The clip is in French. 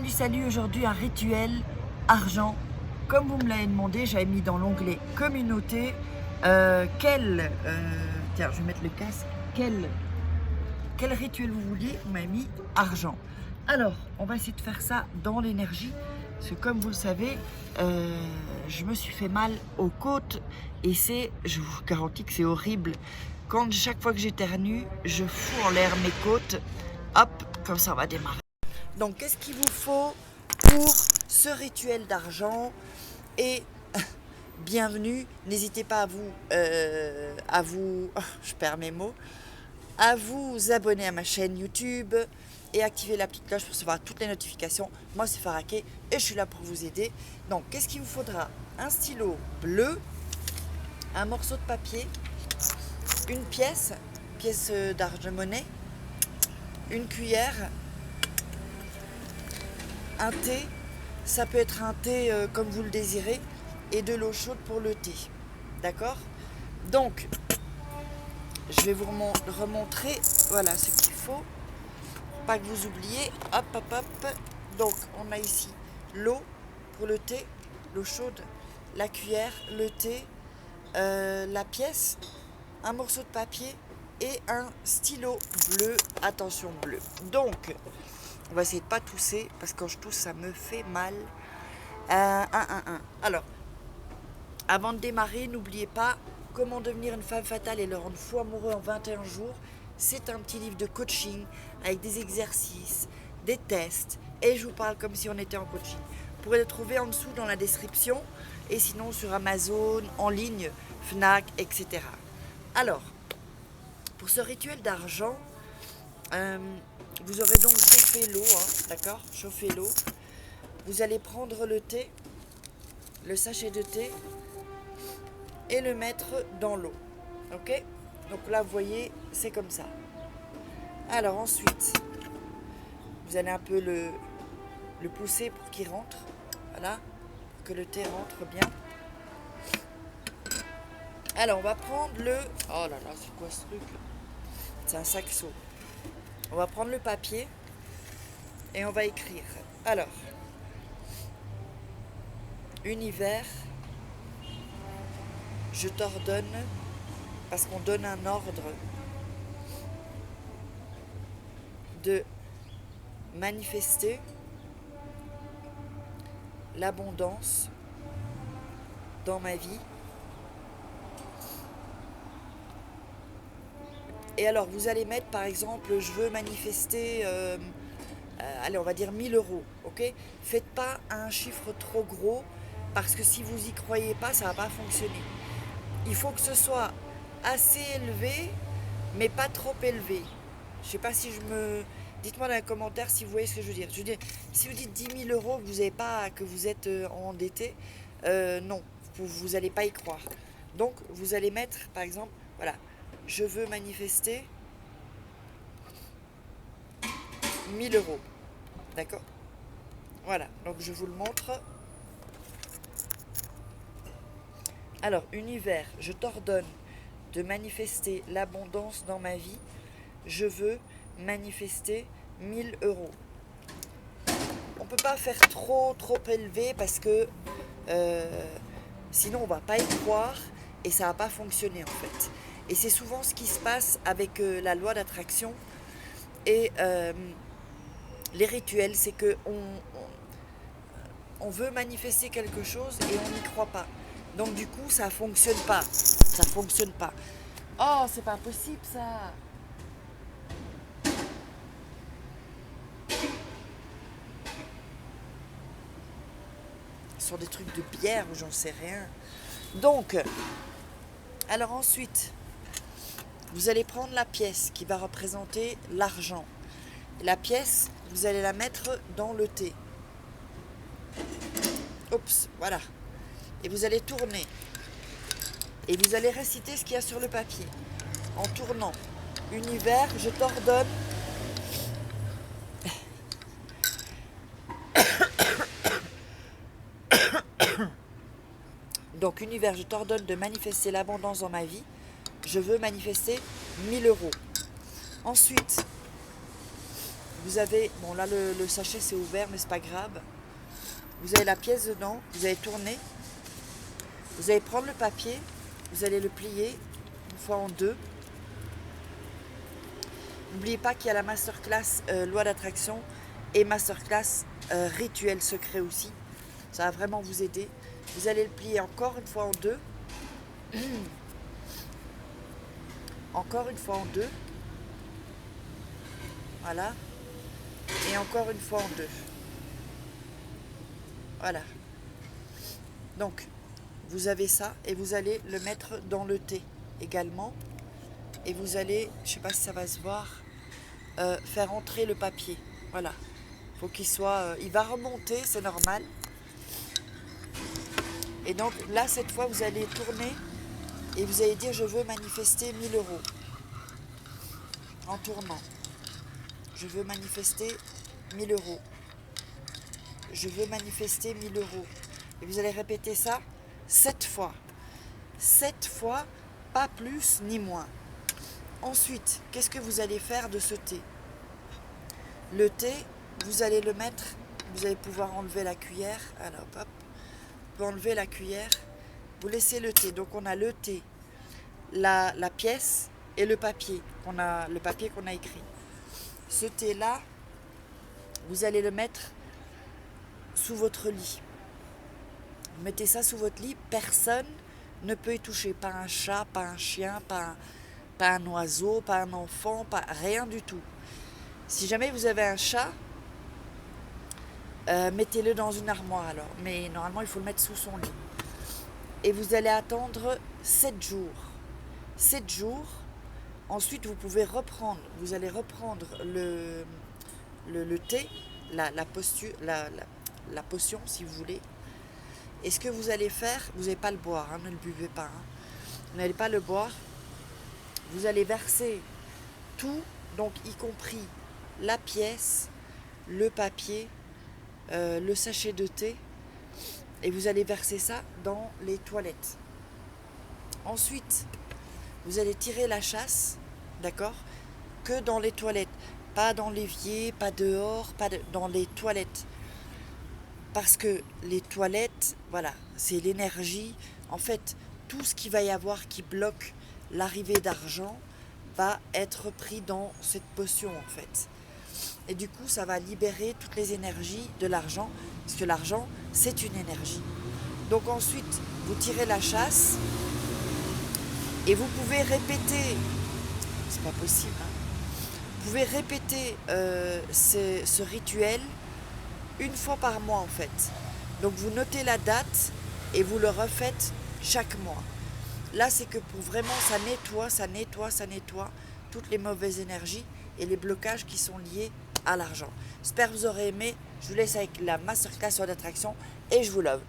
Salut, aujourd'hui un rituel argent. Comme vous me l'avez demandé, j'avais mis dans l'onglet communauté tiens, je vais mettre le casque. Quel rituel vous vouliez? Vous m'avez mis argent. Alors, on va essayer de faire ça dans l'énergie. Parce que comme vous le savez, je me suis fait mal aux côtes. Et je vous garantis que c'est horrible. Quand chaque fois que j'éternue, je fous en l'air mes côtes. Hop, comme ça on va démarrer. Donc, qu'est-ce qu'il vous faut pour ce rituel d'argent? Et bienvenue, n'hésitez pas je perds mes mots, à vous abonner à ma chaîne YouTube et activer la petite cloche pour recevoir toutes les notifications. Moi, c'est Faraké et je suis là pour vous aider. Donc, qu'est-ce qu'il vous faudra? Un stylo bleu, un morceau de papier, une pièce d'argent-monnaie, une cuillère, un thé, ça peut être un thé comme vous le désirez, et de l'eau chaude pour le thé. D'accord? Donc, je vais vous remontrer, voilà ce qu'il faut, pour pas que vous oubliez. Hop, hop, hop. Donc, on a ici l'eau pour le thé, l'eau chaude, la cuillère, le thé, la pièce, un morceau de papier et un stylo bleu. Attention, bleu. Donc, on va essayer de ne pas tousser, parce que quand je tousse, ça me fait mal. Alors, avant de démarrer, n'oubliez pas Comment devenir une femme fatale et le rendre fou amoureux en 21 jours. C'est un petit livre de coaching avec des exercices, des tests, et je vous parle comme si on était en coaching. Vous pourrez le trouver en dessous dans la description, et sinon sur Amazon, en ligne, Fnac, etc. Alors, pour ce rituel d'argent, vous aurez donc chauffé l'eau, d'accord? Chauffez l'eau. Vous allez prendre le thé, le sachet de thé, et le mettre dans l'eau. Ok? Donc là, vous voyez, c'est comme ça. Alors ensuite, vous allez un peu le pousser pour qu'il rentre. Voilà, pour que le thé rentre bien. Alors, on va prendre le... Oh là là, c'est quoi ce truc? C'est un saxo. On va prendre le papier et on va écrire. Alors, univers, je t'ordonne, parce qu'on donne un ordre, de manifester l'abondance dans ma vie. Et alors, vous allez mettre, par exemple, je veux manifester, allez, on va dire 1000 euros, ok? Faites pas un chiffre trop gros, parce que si vous y croyez pas, ça va pas fonctionner. Il faut que ce soit assez élevé, mais pas trop élevé. Je sais pas si Dites-moi dans les commentaires si vous voyez ce que je veux dire. Je veux dire, si vous dites 10 000 euros, que vous êtes endetté, non, vous n'allez pas y croire. Donc, vous allez mettre, par exemple, voilà, je veux manifester 1000 euros. D'accord? Voilà, donc je vous le montre. Alors, univers, je t'ordonne de manifester l'abondance dans ma vie. Je veux manifester 1000 euros. On ne peut pas faire trop élevé parce que sinon on ne va pas y croire et ça ne va pas fonctionner en fait. Et c'est souvent ce qui se passe avec la loi d'attraction et les rituels, c'est que on veut manifester quelque chose et on n'y croit pas. Donc du coup, ça fonctionne pas. Ça fonctionne pas. Oh, c'est pas possible ça. Ce sont des trucs de bière ou j'en sais rien. Donc, alors ensuite, vous allez prendre la pièce qui va représenter l'argent. La pièce, vous allez la mettre dans le thé. Oups, voilà. Et vous allez tourner. Et vous allez réciter ce qu'il y a sur le papier. En tournant. Univers, je t'ordonne. Donc, univers, je t'ordonne de manifester l'abondance dans ma vie. Je veux manifester 1000 euros. Ensuite, vous avez, bon là le sachet c'est ouvert mais c'est pas grave. Vous avez la pièce dedans, vous allez tourner. Vous allez prendre le papier, vous allez le plier une fois en deux. N'oubliez pas qu'il y a la masterclass loi d'attraction et masterclass rituel secret aussi. Ça va vraiment vous aider. Vous allez le plier encore une fois en deux. Encore une fois en deux. Voilà. Et encore une fois en deux. Voilà. Donc, vous avez ça et vous allez le mettre dans le thé également. Et vous allez, je ne sais pas si ça va se voir, faire entrer le papier. Voilà. Faut qu'il soit, il va remonter, c'est normal. Et donc là, cette fois, vous allez tourner et vous allez dire je veux manifester 1000 euros. En tournant. Je veux manifester 1000 euros. Je veux manifester 1000 euros. Et vous allez répéter ça 7 fois. 7 fois, pas plus ni moins. Ensuite, qu'est-ce que vous allez faire de ce thé? Le thé, vous allez le mettre, vous allez pouvoir enlever la cuillère. Alors, hop, vous enlevez la cuillère, vous laissez le thé. Donc, on a le thé, la pièce et le papier qu'on a écrit. Ce thé-là, vous allez le mettre sous votre lit. Vous mettez ça sous votre lit, personne ne peut y toucher. Pas un chat, pas un chien, pas un oiseau, pas un enfant, pas rien du tout. Si jamais vous avez un chat, mettez-le dans une armoire alors. Mais normalement, il faut le mettre sous son lit. Et vous allez attendre 7 jours. 7 jours. Ensuite, vous pouvez reprendre. Vous allez reprendre le thé, la potion, si vous voulez. Et ce que vous allez faire, vous n'allez pas le boire, hein, ne le buvez pas. Hein. Vous n'allez pas le boire. Vous allez verser tout, donc y compris la pièce, le papier, le sachet de thé, et vous allez verser ça dans les toilettes. Ensuite, vous allez tirer la chasse, d'accord, que dans les toilettes, pas dans l'évier, pas dehors, dans les toilettes. Parce que les toilettes, voilà, c'est l'énergie. En fait, tout ce qu'il va y avoir qui bloque l'arrivée d'argent va être pris dans cette potion, en fait. Et du coup, ça va libérer toutes les énergies de l'argent, parce que l'argent, c'est une énergie. Donc ensuite, vous tirez la chasse, et vous pouvez répéter, c'est pas possible, hein, vous pouvez répéter ce rituel une fois par mois en fait. Donc vous notez la date et vous le refaites chaque mois. Là c'est que pour vraiment ça nettoie toutes les mauvaises énergies et les blocages qui sont liés à l'argent. J'espère que vous aurez aimé. Je vous laisse avec la masterclass sur l'attraction et je vous love.